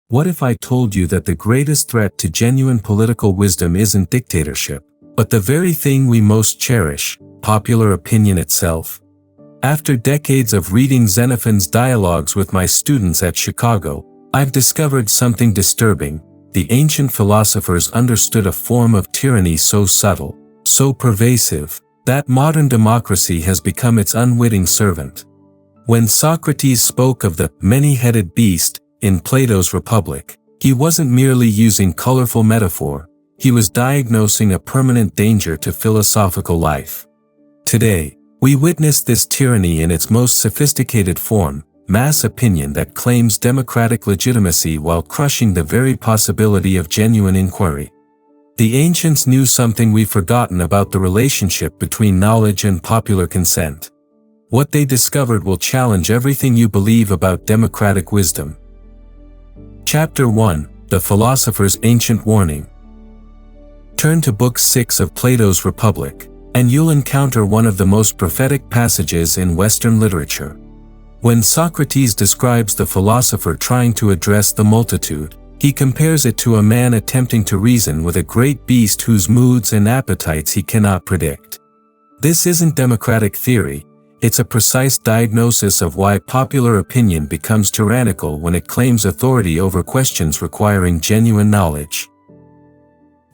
What if I told you that the greatest threat to genuine political wisdom isn't dictatorship, but the very thing we most cherish, popular opinion itself? After decades of reading Xenophon's dialogues with my students at Chicago, I've discovered something disturbing. The ancient philosophers understood a form of tyranny so subtle, so pervasive, that modern democracy has become its unwitting servant. When Socrates spoke of the many-headed beast in Plato's Republic, he wasn't merely using colorful metaphor, he was diagnosing a permanent danger to philosophical life. Today, we witness this tyranny in its most sophisticated form, mass opinion that claims democratic legitimacy while crushing the very possibility of genuine inquiry. The ancients knew something we've forgotten about the relationship between knowledge and popular consent. What they discovered will challenge everything you believe about democratic wisdom. Chapter 1: The Philosopher's Ancient Warning. Turn to Book 6 of Plato's Republic, and you'll encounter one of the most prophetic passages in Western literature. When Socrates describes the philosopher trying to address the multitude, he compares it to a man attempting to reason with a great beast whose moods and appetites he cannot predict. This isn't democratic theory. It's a precise diagnosis of why popular opinion becomes tyrannical when it claims authority over questions requiring genuine knowledge.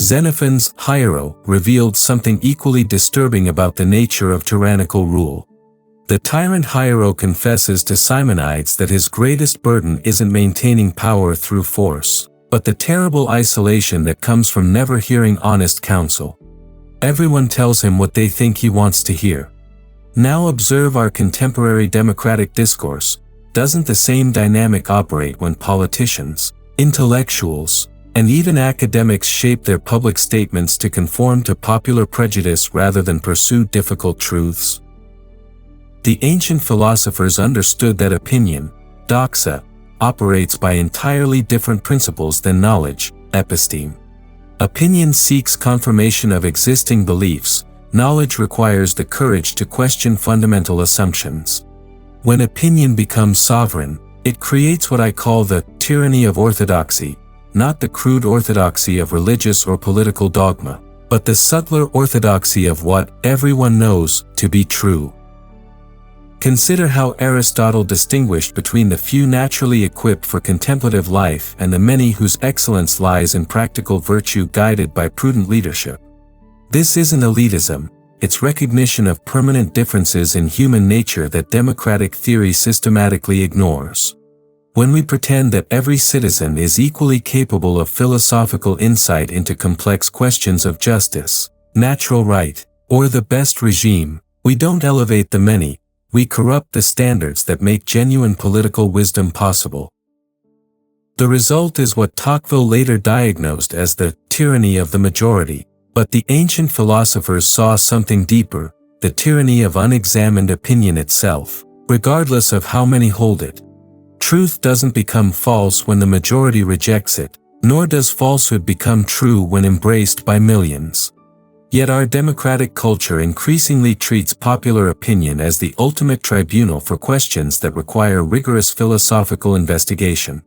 Xenophon's Hiero revealed something equally disturbing about the nature of tyrannical rule. The tyrant Hiero confesses to Simonides that his greatest burden isn't maintaining power through force, but the terrible isolation that comes from never hearing honest counsel. Everyone tells him what they think he wants to hear. Now observe our contemporary democratic discourse. Doesn't the same dynamic operate when politicians, intellectuals, and even academics shape their public statements to conform to popular prejudice rather than pursue difficult truths? The ancient philosophers understood that opinion, doxa, operates by entirely different principles than knowledge, episteme. Opinion seeks confirmation of existing beliefs. Knowledge requires the courage to question fundamental assumptions. When opinion becomes sovereign, it creates what I call the tyranny of orthodoxy, not the crude orthodoxy of religious or political dogma, but the subtler orthodoxy of what everyone knows to be true. Consider how Aristotle distinguished between the few naturally equipped for contemplative life and the many whose excellence lies in practical virtue guided by prudent leadership. This isn't elitism, it's recognition of permanent differences in human nature that democratic theory systematically ignores. When we pretend that every citizen is equally capable of philosophical insight into complex questions of justice, natural right, or the best regime, we don't elevate the many, we corrupt the standards that make genuine political wisdom possible. The result is what Tocqueville later diagnosed as the tyranny of the majority. But the ancient philosophers saw something deeper, the tyranny of unexamined opinion itself, regardless of how many hold it. Truth doesn't become false when the majority rejects it, nor does falsehood become true when embraced by millions. Yet our democratic culture increasingly treats popular opinion as the ultimate tribunal for questions that require rigorous philosophical investigation.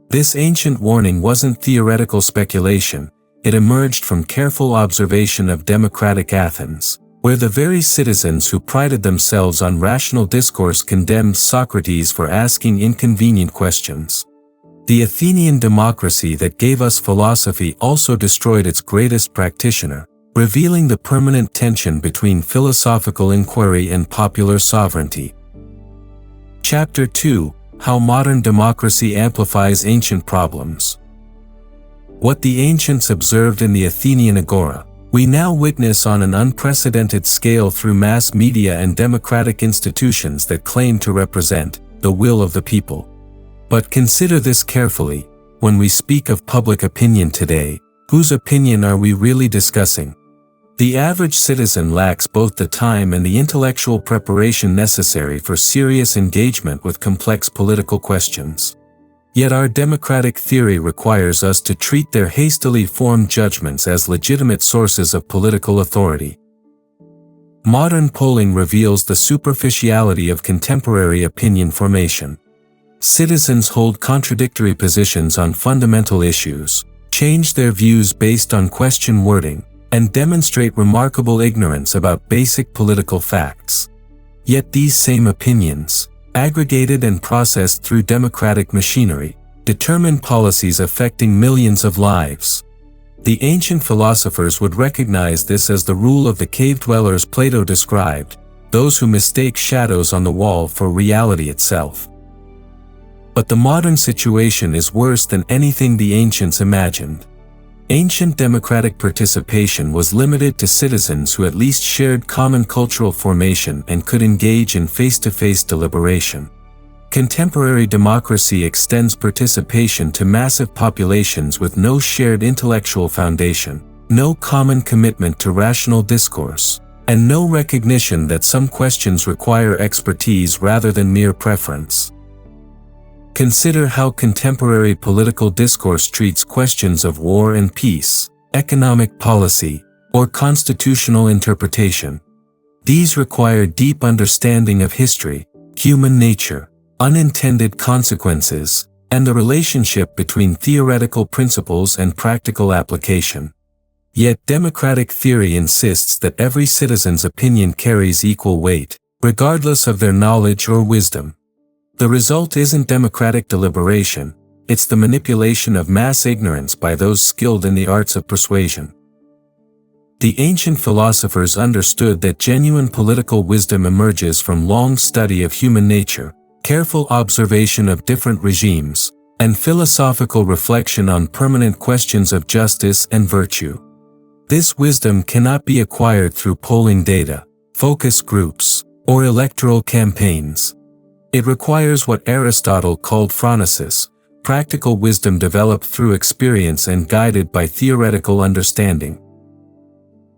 This ancient warning wasn't theoretical speculation. It emerged from careful observation of democratic Athens, where the very citizens who prided themselves on rational discourse condemned Socrates for asking inconvenient questions. The Athenian democracy that gave us philosophy also destroyed its greatest practitioner, revealing the permanent tension between philosophical inquiry and popular sovereignty. Chapter 2: How Modern Democracy Amplifies Ancient Problems. What the ancients observed in the Athenian agora, we now witness on an unprecedented scale through mass media and democratic institutions that claim to represent the will of the people. But consider this carefully, when we speak of public opinion today, whose opinion are we really discussing? The average citizen lacks both the time and the intellectual preparation necessary for serious engagement with complex political questions. Yet our democratic theory requires us to treat their hastily formed judgments as legitimate sources of political authority. Modern polling reveals the superficiality of contemporary opinion formation. citizens hold contradictory positions on fundamental issues, change their views based on question wording, and demonstrate remarkable ignorance about basic political facts. Yet these same opinions, aggregated and processed through democratic machinery, determine policies affecting millions of lives. The ancient philosophers would recognize this as the rule of the cave dwellers Plato described, those who mistake shadows on the wall for reality itself. But the modern situation is worse than anything the ancients imagined. Ancient democratic participation was limited to citizens who at least shared common cultural formation and could engage in face-to-face deliberation. Contemporary democracy extends participation to massive populations with no shared intellectual foundation, no common commitment to rational discourse, and no recognition that some questions require expertise rather than mere preference. Consider how contemporary political discourse treats questions of war and peace, economic policy, or constitutional interpretation. These require deep understanding of history, human nature, unintended consequences, and the relationship between theoretical principles and practical application. Yet democratic theory insists that every citizen's opinion carries equal weight, regardless of their knowledge or wisdom. The result isn't democratic deliberation, it's the manipulation of mass ignorance by those skilled in the arts of persuasion. The ancient philosophers understood that genuine political wisdom emerges from long study of human nature, careful observation of different regimes, and philosophical reflection on permanent questions of justice and virtue. This wisdom cannot be acquired through polling data, focus groups, or electoral campaigns. It requires what Aristotle called phronesis, practical wisdom developed through experience and guided by theoretical understanding.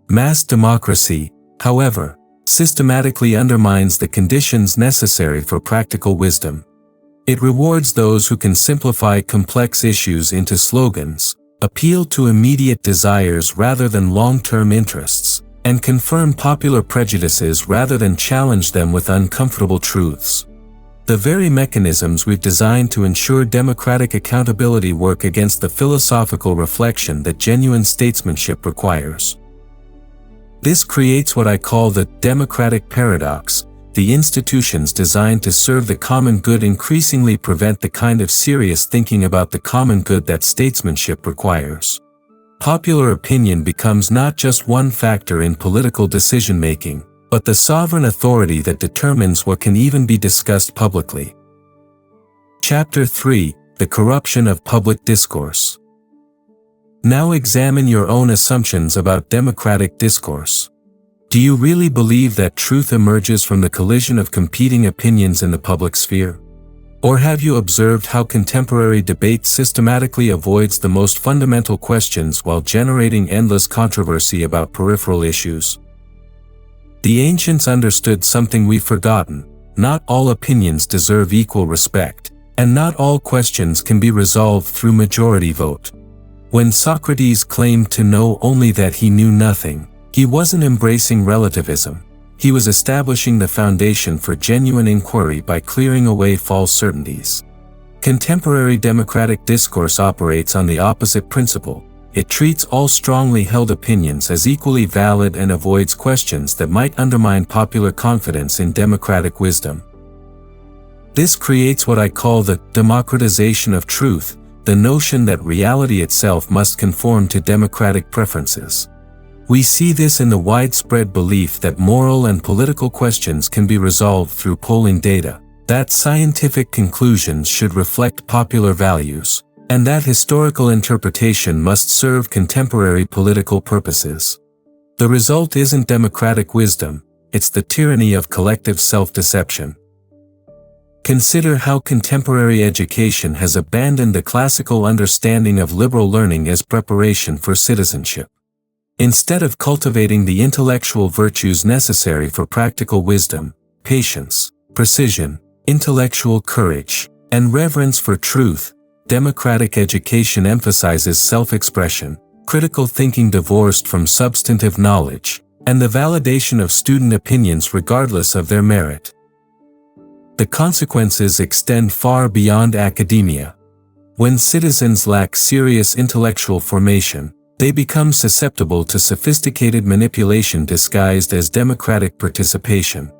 Mass democracy, however, systematically undermines the conditions necessary for practical wisdom. It rewards those who can simplify complex issues into slogans, appeal to immediate desires rather than long-term interests, and confirm popular prejudices rather than challenge them with uncomfortable truths. The very mechanisms we've designed to ensure democratic accountability work against the philosophical reflection that genuine statesmanship requires. This creates what I call the democratic paradox. The institutions designed to serve the common good increasingly prevent the kind of serious thinking about the common good that statesmanship requires. Popular opinion becomes not just one factor in political decision-making, but the sovereign authority that determines what can even be discussed publicly. Chapter 3: The Corruption of Public Discourse. Now examine your own assumptions about democratic discourse. Do you really believe that truth emerges from the collision of competing opinions in the public sphere? Or have you observed how contemporary debate systematically avoids the most fundamental questions while generating endless controversy about peripheral issues? The ancients understood something we've forgotten: not all opinions deserve equal respect, and not all questions can be resolved through majority vote. When Socrates claimed to know only that he knew nothing, he wasn't embracing relativism. He was establishing the foundation for genuine inquiry by clearing away false certainties. Contemporary democratic discourse operates on the opposite principle. It treats all strongly held opinions as equally valid and avoids questions that might undermine popular confidence in democratic wisdom. This creates what I call the democratization of truth, the notion that reality itself must conform to democratic preferences. We see this in the widespread belief that moral and political questions can be resolved through polling data, that scientific conclusions should reflect popular values, and that historical interpretation must serve contemporary political purposes. The result isn't democratic wisdom, it's the tyranny of collective self-deception. Consider how contemporary education has abandoned the classical understanding of liberal learning as preparation for citizenship. Instead of cultivating the intellectual virtues necessary for practical wisdom, patience, precision, intellectual courage, and reverence for truth, democratic education emphasizes self-expression, critical thinking divorced from substantive knowledge, and the validation of student opinions regardless of their merit. The consequences extend far beyond academia. When citizens lack serious intellectual formation, they become susceptible to sophisticated manipulation disguised as democratic participation.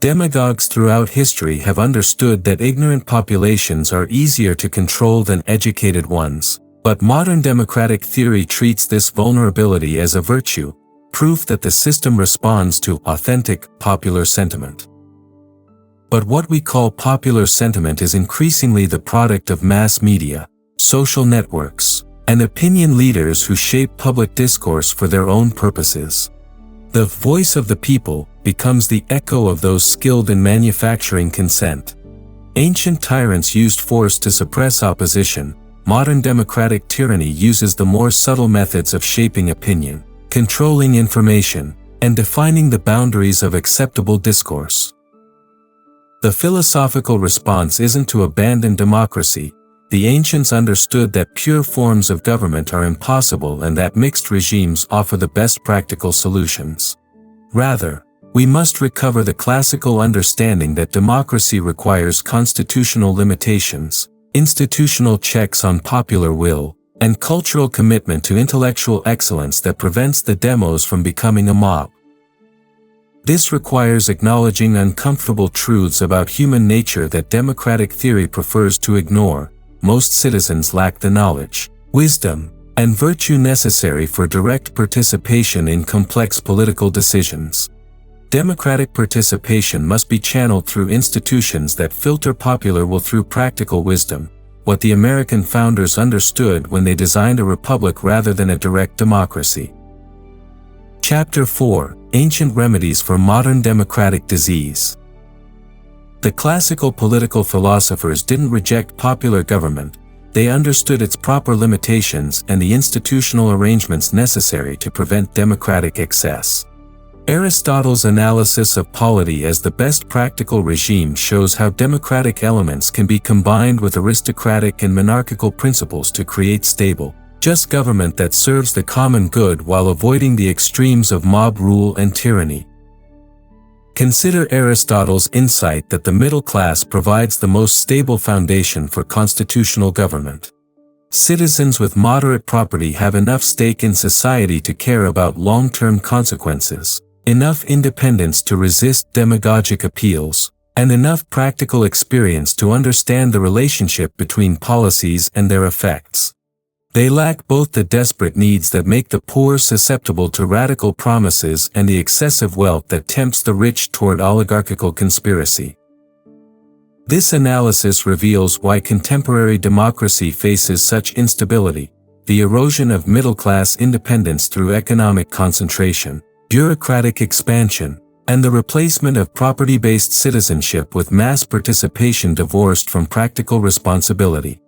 Demagogues throughout history have understood that ignorant populations are easier to control than educated ones, but modern democratic theory treats this vulnerability as a virtue, proof that the system responds to authentic, popular sentiment. But what we call popular sentiment is increasingly the product of mass media, social networks, and opinion leaders who shape public discourse for their own purposes. The voice of the people becomes the echo of those skilled in manufacturing consent. Ancient tyrants used force to suppress opposition. Modern democratic tyranny uses the more subtle methods of shaping opinion, controlling information, and defining the boundaries of acceptable discourse. The philosophical response isn't to abandon democracy. The ancients understood that pure forms of government are impossible and that mixed regimes offer the best practical solutions. Rather, we must recover the classical understanding that democracy requires constitutional limitations, institutional checks on popular will, and cultural commitment to intellectual excellence that prevents the demos from becoming a mob. This requires acknowledging uncomfortable truths about human nature that democratic theory prefers to ignore. Most citizens lack the knowledge, wisdom, and virtue necessary for direct participation in complex political decisions. Democratic participation must be channeled through institutions that filter popular will through practical wisdom, what the American founders understood when they designed a republic rather than a direct democracy. Chapter 4: Ancient Remedies for Modern Democratic Disease. The classical political philosophers didn't reject popular government, they understood its proper limitations and the institutional arrangements necessary to prevent democratic excess. Aristotle's analysis of polity as the best practical regime shows how democratic elements can be combined with aristocratic and monarchical principles to create stable, just government that serves the common good while avoiding the extremes of mob rule and tyranny. Consider Aristotle's insight that the middle class provides the most stable foundation for constitutional government. Citizens with moderate property have enough stake in society to care about long-term consequences, enough independence to resist demagogic appeals, and enough practical experience to understand the relationship between policies and their effects. They lack both the desperate needs that make the poor susceptible to radical promises and the excessive wealth that tempts the rich toward oligarchical conspiracy. This analysis reveals why contemporary democracy faces such instability: the erosion of middle-class independence through economic concentration, bureaucratic expansion, and the replacement of property-based citizenship with mass participation divorced from practical responsibility.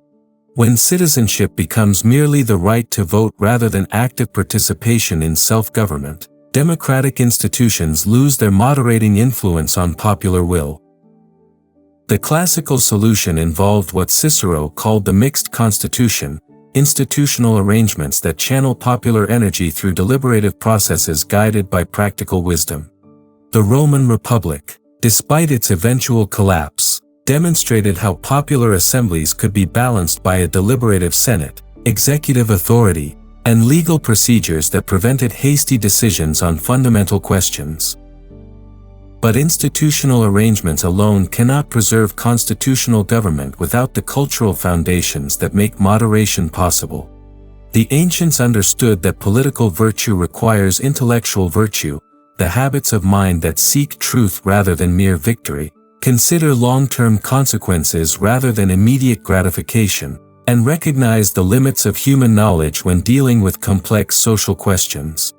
When citizenship becomes merely the right to vote rather than active participation in self-government, democratic institutions lose their moderating influence on popular will. The classical solution involved what Cicero called the mixed constitution, institutional arrangements that channel popular energy through deliberative processes guided by practical wisdom. The Roman Republic, despite its eventual collapse, demonstrated how popular assemblies could be balanced by a deliberative Senate, executive authority, and legal procedures that prevented hasty decisions on fundamental questions. But institutional arrangements alone cannot preserve constitutional government without the cultural foundations that make moderation possible. The ancients understood that political virtue requires intellectual virtue, the habits of mind that seek truth rather than mere victory, consider long-term consequences rather than immediate gratification, and recognize the limits of human knowledge when dealing with complex social questions.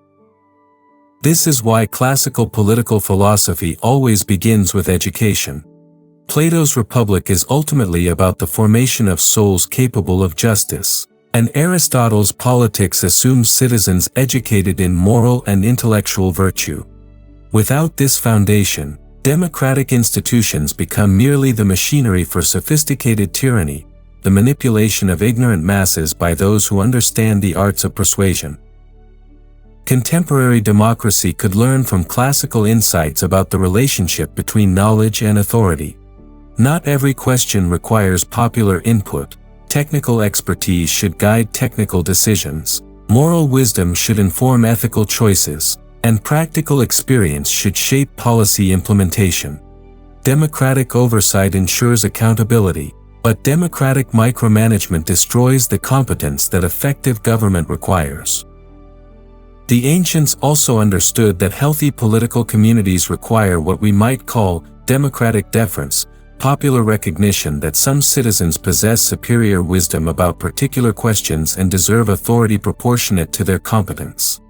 This is why classical political philosophy always begins with education. Plato's Republic is ultimately about the formation of souls capable of justice, and Aristotle's Politics assumes citizens educated in moral and intellectual virtue. Without this foundation, democratic institutions become merely the machinery for sophisticated tyranny, the manipulation of ignorant masses by those who understand the arts of persuasion. Contemporary democracy could learn from classical insights about the relationship between knowledge and authority. Not every question requires popular input. Technical expertise should guide technical decisions. Moral wisdom should inform ethical choices, and practical experience should shape policy implementation. Democratic oversight ensures accountability, but democratic micromanagement destroys the competence that effective government requires. The ancients also understood that healthy political communities require what we might call democratic deference, popular recognition that some citizens possess superior wisdom about particular questions and deserve authority proportionate to their competence.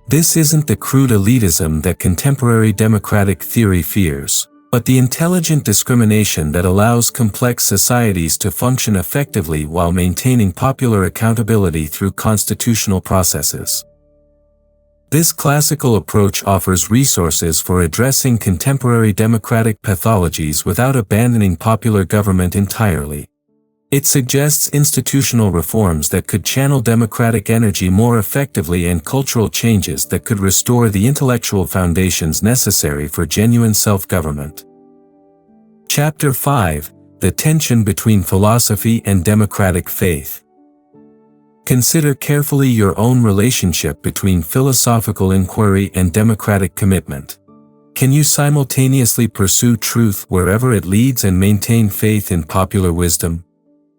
This isn't the crude elitism that contemporary democratic theory fears, but the intelligent discrimination that allows complex societies to function effectively while maintaining popular accountability through constitutional processes. This classical approach offers resources for addressing contemporary democratic pathologies without abandoning popular government entirely. It suggests institutional reforms that could channel democratic energy more effectively and cultural changes that could restore the intellectual foundations necessary for genuine self-government. Chapter 5: The Tension Between Philosophy and Democratic Faith. Consider carefully your own relationship between philosophical inquiry and democratic commitment. Can you simultaneously pursue truth wherever it leads and maintain faith in popular wisdom?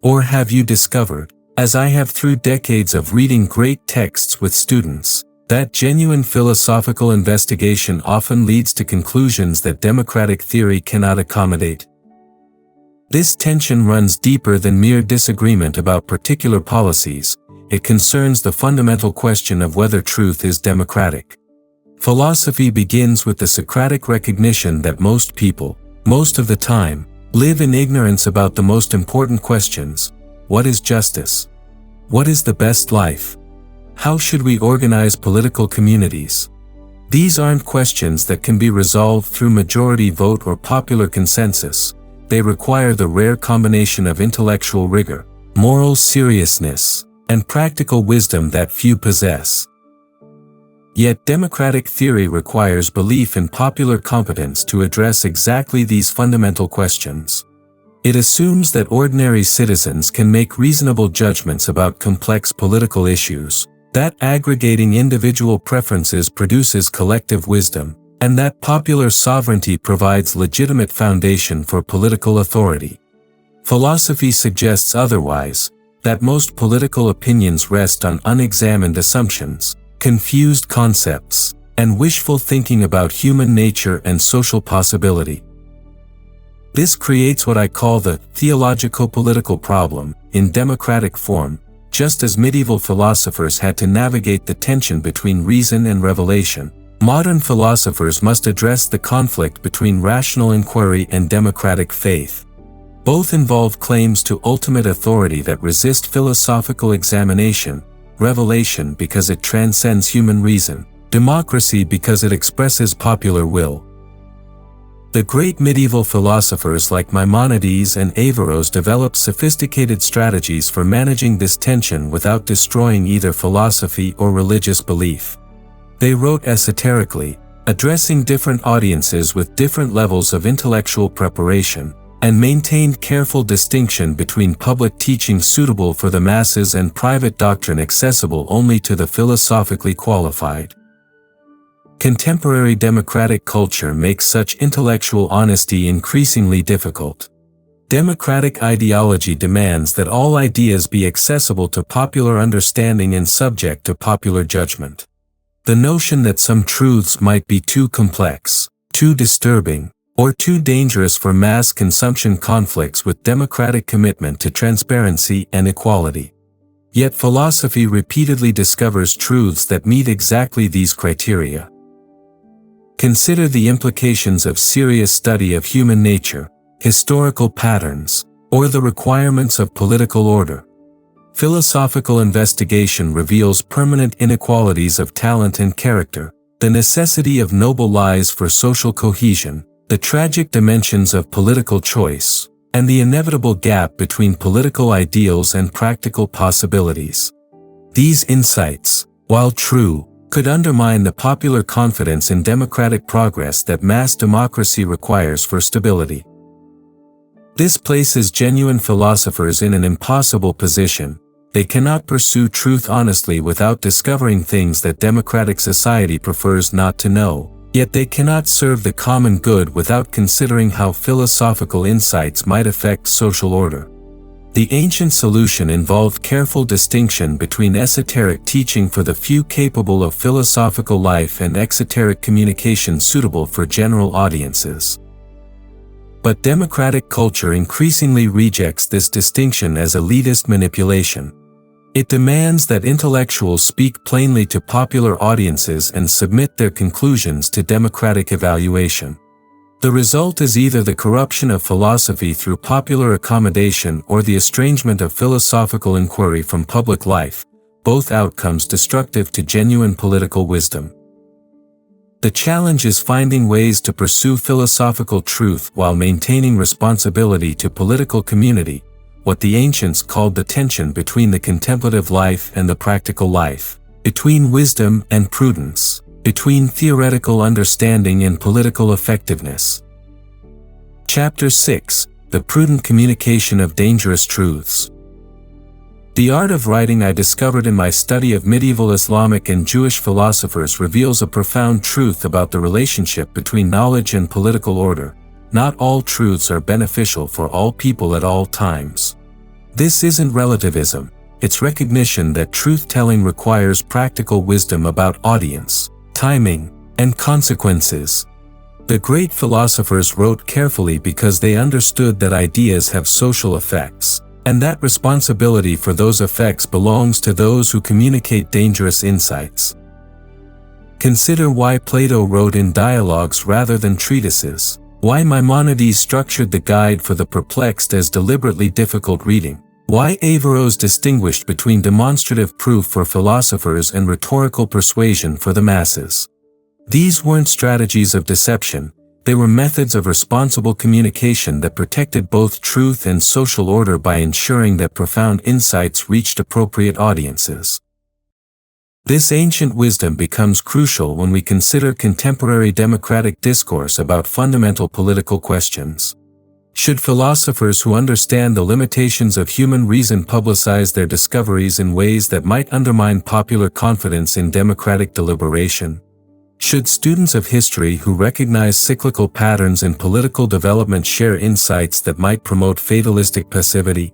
Or have you discovered, as I have through decades of reading great texts with students, that genuine philosophical investigation often leads to conclusions that democratic theory cannot accommodate? This tension runs deeper than mere disagreement about particular policies. It concerns the fundamental question of whether truth is democratic. Philosophy begins with the Socratic recognition that most people, most of the time, live in ignorance about the most important questions. What is justice? What is the best life? How should we organize political communities? These aren't questions that can be resolved through majority vote or popular consensus. They require the rare combination of intellectual rigor, moral seriousness, and practical wisdom that few possess. Yet democratic theory requires belief in popular competence to address exactly these fundamental questions. It assumes that ordinary citizens can make reasonable judgments about complex political issues, that aggregating individual preferences produces collective wisdom, and that popular sovereignty provides legitimate foundation for political authority. Philosophy suggests otherwise, that most political opinions rest on unexamined assumptions, confused concepts, and wishful thinking about human nature and social possibility. This creates what I call the theological political problem, in democratic form, just as medieval philosophers had to navigate the tension between reason and revelation. Modern philosophers must address the conflict between rational inquiry and democratic faith. Both involve claims to ultimate authority that resist philosophical examination, revelation because it transcends human reason, democracy because it expresses popular will. The great medieval philosophers like Maimonides and Averroes developed sophisticated strategies for managing this tension without destroying either philosophy or religious belief. They wrote esoterically, addressing different audiences with different levels of intellectual preparation, and maintained careful distinction between public teaching suitable for the masses and private doctrine accessible only to the philosophically qualified. Contemporary democratic culture makes such intellectual honesty increasingly difficult. Democratic ideology demands that all ideas be accessible to popular understanding and subject to popular judgment. The notion that some truths might be too complex, too disturbing, or too dangerous for mass consumption conflicts with democratic commitment to transparency and equality. Yet philosophy repeatedly discovers truths that meet exactly these criteria. Consider the implications of serious study of human nature, historical patterns, or the requirements of political order. Philosophical investigation reveals permanent inequalities of talent and character, the necessity of noble lives for social cohesion, the tragic dimensions of political choice, and the inevitable gap between political ideals and practical possibilities. These insights, while true, could undermine the popular confidence in democratic progress that mass democracy requires for stability. This places genuine philosophers in an impossible position. They cannot pursue truth honestly without discovering things that democratic society prefers not to know, yet they cannot serve the common good without considering how philosophical insights might affect social order. The ancient solution involved careful distinction between esoteric teaching for the few capable of philosophical life and exoteric communication suitable for general audiences. But democratic culture increasingly rejects this distinction as elitist manipulation. It demands that intellectuals speak plainly to popular audiences and submit their conclusions to democratic evaluation. The result is either the corruption of philosophy through popular accommodation or the estrangement of philosophical inquiry from public life, both outcomes destructive to genuine political wisdom. The challenge is finding ways to pursue philosophical truth while maintaining responsibility to political community, what the ancients called the tension between the contemplative life and the practical life, between wisdom and prudence, between theoretical understanding and political effectiveness. Chapter 6: The Prudent Communication of Dangerous Truths. The art of writing I discovered in my study of medieval Islamic and Jewish philosophers reveals a profound truth about the relationship between knowledge and political order. Not all truths are beneficial for all people at all times. This isn't relativism, it's recognition that truth-telling requires practical wisdom about audience, timing, and consequences. The great philosophers wrote carefully because they understood that ideas have social effects, and that responsibility for those effects belongs to those who communicate dangerous insights. Consider why Plato wrote in dialogues rather than treatises, why Maimonides structured the Guide for the Perplexed as deliberately difficult reading, why Averroes distinguished between demonstrative proof for philosophers and rhetorical persuasion for the masses. These weren't strategies of deception, they were methods of responsible communication that protected both truth and social order by ensuring that profound insights reached appropriate audiences. This ancient wisdom becomes crucial when we consider contemporary democratic discourse about fundamental political questions. Should philosophers who understand the limitations of human reason publicize their discoveries in ways that might undermine popular confidence in democratic deliberation? Should students of history who recognize cyclical patterns in political development share insights that might promote fatalistic passivity?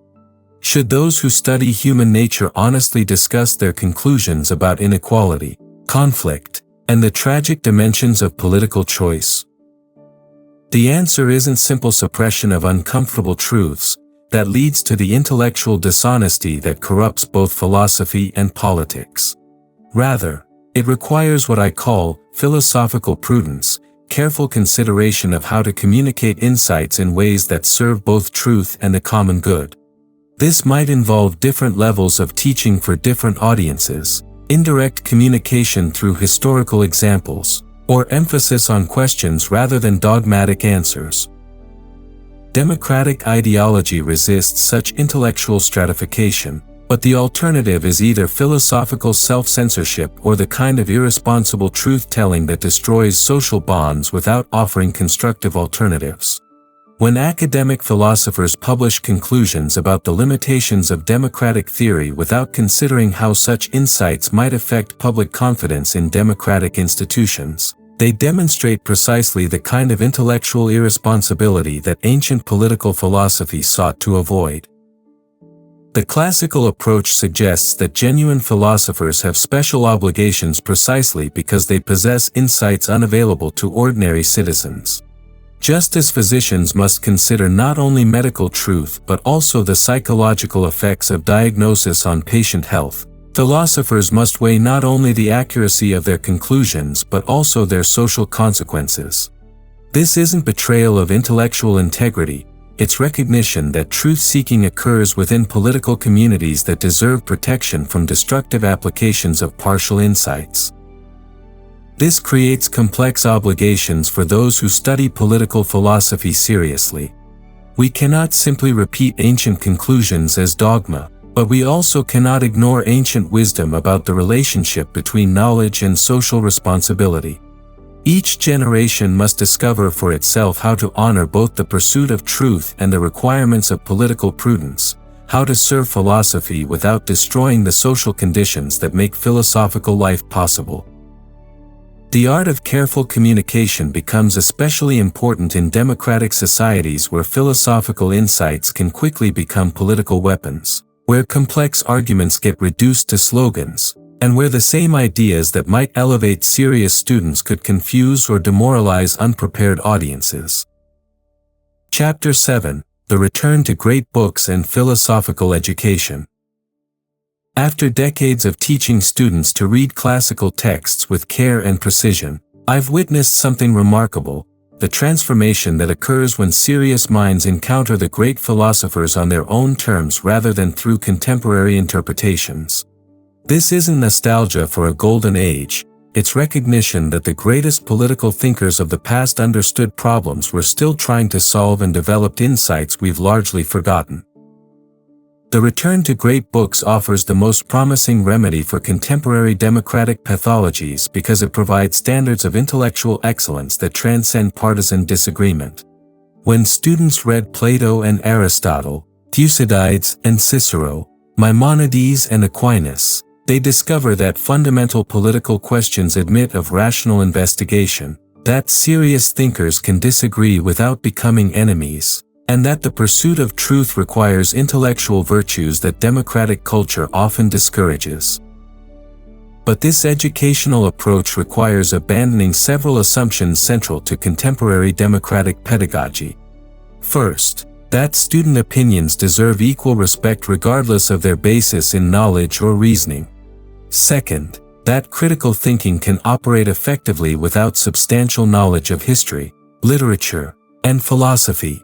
Should those who study human nature honestly discuss their conclusions about inequality, conflict, and the tragic dimensions of political choice? The answer isn't simple suppression of uncomfortable truths that leads to the intellectual dishonesty that corrupts both philosophy and politics. Rather, it requires what I call philosophical prudence, careful consideration of how to communicate insights in ways that serve both truth and the common good. This might involve different levels of teaching for different audiences, indirect communication through historical examples, or emphasis on questions rather than dogmatic answers. Democratic ideology resists such intellectual stratification, but the alternative is either philosophical self-censorship or the kind of irresponsible truth-telling that destroys social bonds without offering constructive alternatives. When academic philosophers publish conclusions about the limitations of democratic theory without considering how such insights might affect public confidence in democratic institutions, they demonstrate precisely the kind of intellectual irresponsibility that ancient political philosophy sought to avoid. The classical approach suggests that genuine philosophers have special obligations precisely because they possess insights unavailable to ordinary citizens. Just as physicians must consider not only medical truth but also the psychological effects of diagnosis on patient health, philosophers must weigh not only the accuracy of their conclusions but also their social consequences. This isn't betrayal of intellectual integrity, it's recognition that truth-seeking occurs within political communities that deserve protection from destructive applications of partial insights. This creates complex obligations for those who study political philosophy seriously. We cannot simply repeat ancient conclusions as dogma, but we also cannot ignore ancient wisdom about the relationship between knowledge and social responsibility. Each generation must discover for itself how to honor both the pursuit of truth and the requirements of political prudence, how to serve philosophy without destroying the social conditions that make philosophical life possible. The art of careful communication becomes especially important in democratic societies where philosophical insights can quickly become political weapons, where complex arguments get reduced to slogans, and where the same ideas that might elevate serious students could confuse or demoralize unprepared audiences. Chapter 7: The Return to Great Books and Philosophical Education. After decades of teaching students to read classical texts with care and precision, I've witnessed something remarkable: the transformation that occurs when serious minds encounter the great philosophers on their own terms rather than through contemporary interpretations. This isn't nostalgia for a golden age, it's recognition that the greatest political thinkers of the past understood problems we're still trying to solve and developed insights we've largely forgotten. The return to great books offers the most promising remedy for contemporary democratic pathologies because it provides standards of intellectual excellence that transcend partisan disagreement. When students read Plato and Aristotle, Thucydides and Cicero, Maimonides and Aquinas, they discover that fundamental political questions admit of rational investigation, that serious thinkers can disagree without becoming enemies, and that the pursuit of truth requires intellectual virtues that democratic culture often discourages. But this educational approach requires abandoning several assumptions central to contemporary democratic pedagogy. First, that student opinions deserve equal respect regardless of their basis in knowledge or reasoning. Second, that critical thinking can operate effectively without substantial knowledge of history, literature, and philosophy.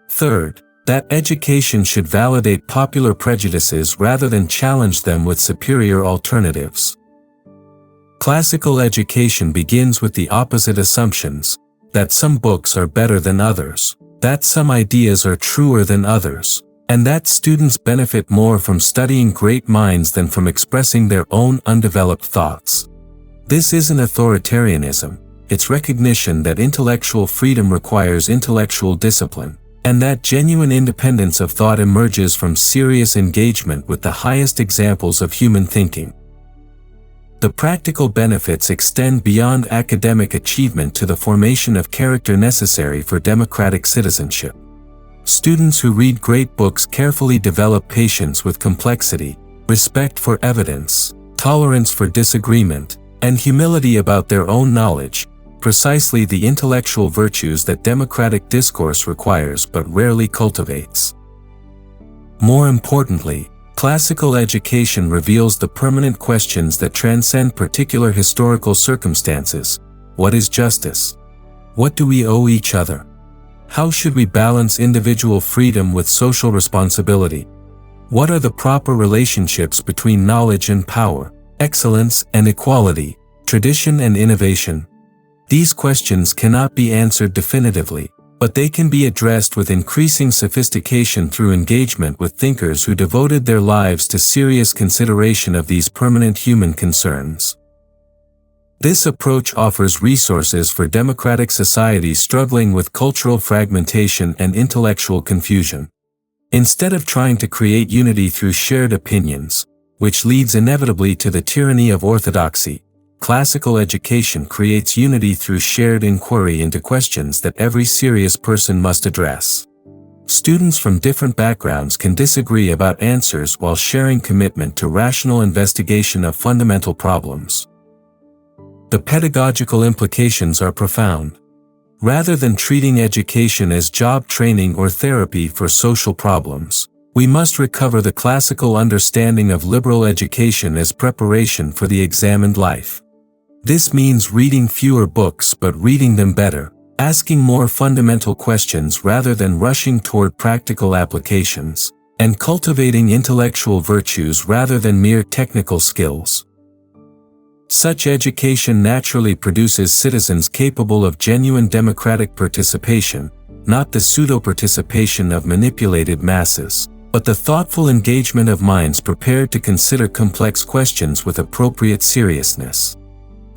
Third, that education should validate popular prejudices rather than challenge them with superior alternatives. Classical education begins with the opposite assumptions: that some books are better than others, that some ideas are truer than others, and that students benefit more from studying great minds than from expressing their own undeveloped thoughts. This isn't authoritarianism, it's recognition that intellectual freedom requires intellectual discipline, and that genuine independence of thought emerges from serious engagement with the highest examples of human thinking. The practical benefits extend beyond academic achievement to the formation of character necessary for democratic citizenship. Students who read great books carefully develop patience with complexity, respect for evidence, tolerance for disagreement, and humility about their own knowledge, precisely the intellectual virtues that democratic discourse requires but rarely cultivates. More importantly, classical education reveals the permanent questions that transcend particular historical circumstances. What is justice? What do we owe each other? How should we balance individual freedom with social responsibility? What are the proper relationships between knowledge and power, excellence and equality, tradition and innovation? These questions cannot be answered definitively, but they can be addressed with increasing sophistication through engagement with thinkers who devoted their lives to serious consideration of these permanent human concerns. This approach offers resources for democratic societies struggling with cultural fragmentation and intellectual confusion. Instead of trying to create unity through shared opinions, which leads inevitably to the tyranny of orthodoxy, classical education creates unity through shared inquiry into questions that every serious person must address. Students from different backgrounds can disagree about answers while sharing commitment to rational investigation of fundamental problems. The pedagogical implications are profound. Rather than treating education as job training or therapy for social problems, we must recover the classical understanding of liberal education as preparation for the examined life. This means reading fewer books but reading them better, asking more fundamental questions rather than rushing toward practical applications, and cultivating intellectual virtues rather than mere technical skills. Such education naturally produces citizens capable of genuine democratic participation, not the pseudo-participation of manipulated masses, but the thoughtful engagement of minds prepared to consider complex questions with appropriate seriousness.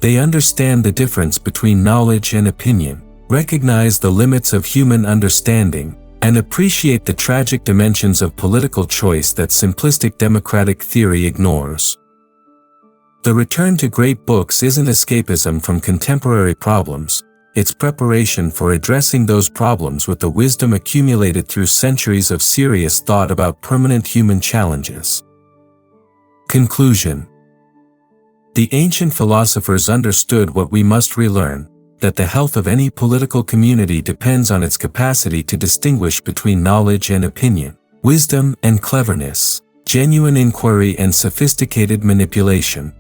They understand the difference between knowledge and opinion, recognize the limits of human understanding, and appreciate the tragic dimensions of political choice that simplistic democratic theory ignores. The return to great books isn't escapism from contemporary problems, it's preparation for addressing those problems with the wisdom accumulated through centuries of serious thought about permanent human challenges. Conclusion. The ancient philosophers understood what we must relearn, that the health of any political community depends on its capacity to distinguish between knowledge and opinion, wisdom and cleverness, genuine inquiry and sophisticated manipulation.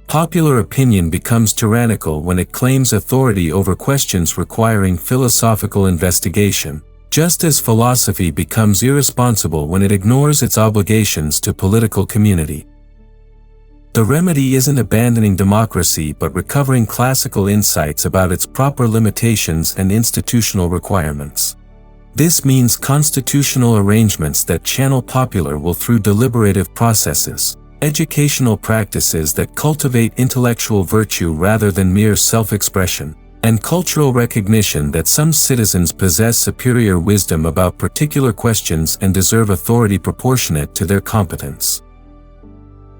Popular opinion becomes tyrannical when it claims authority over questions requiring philosophical investigation, just as philosophy becomes irresponsible when it ignores its obligations to political community. The remedy isn't abandoning democracy but recovering classical insights about its proper limitations and institutional requirements. This means constitutional arrangements that channel popular will through deliberative processes, educational practices that cultivate intellectual virtue rather than mere self-expression, and cultural recognition that some citizens possess superior wisdom about particular questions and deserve authority proportionate to their competence.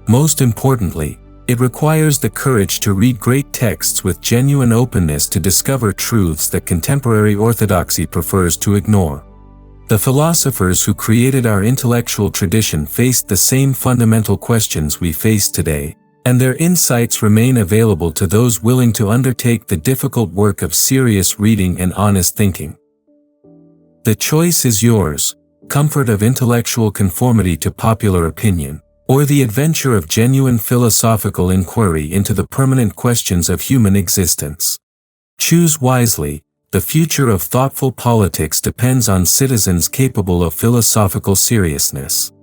Most importantly, it requires the courage to read great texts with genuine openness to discover truths that contemporary orthodoxy prefers to ignore. The philosophers who created our intellectual tradition faced the same fundamental questions we face today, and their insights remain available to those willing to undertake the difficult work of serious reading and honest thinking. The choice is yours: comfort of intellectual conformity to popular opinion, or the adventure of genuine philosophical inquiry into the permanent questions of human existence. Choose wisely. The future of thoughtful politics depends on citizens capable of philosophical seriousness.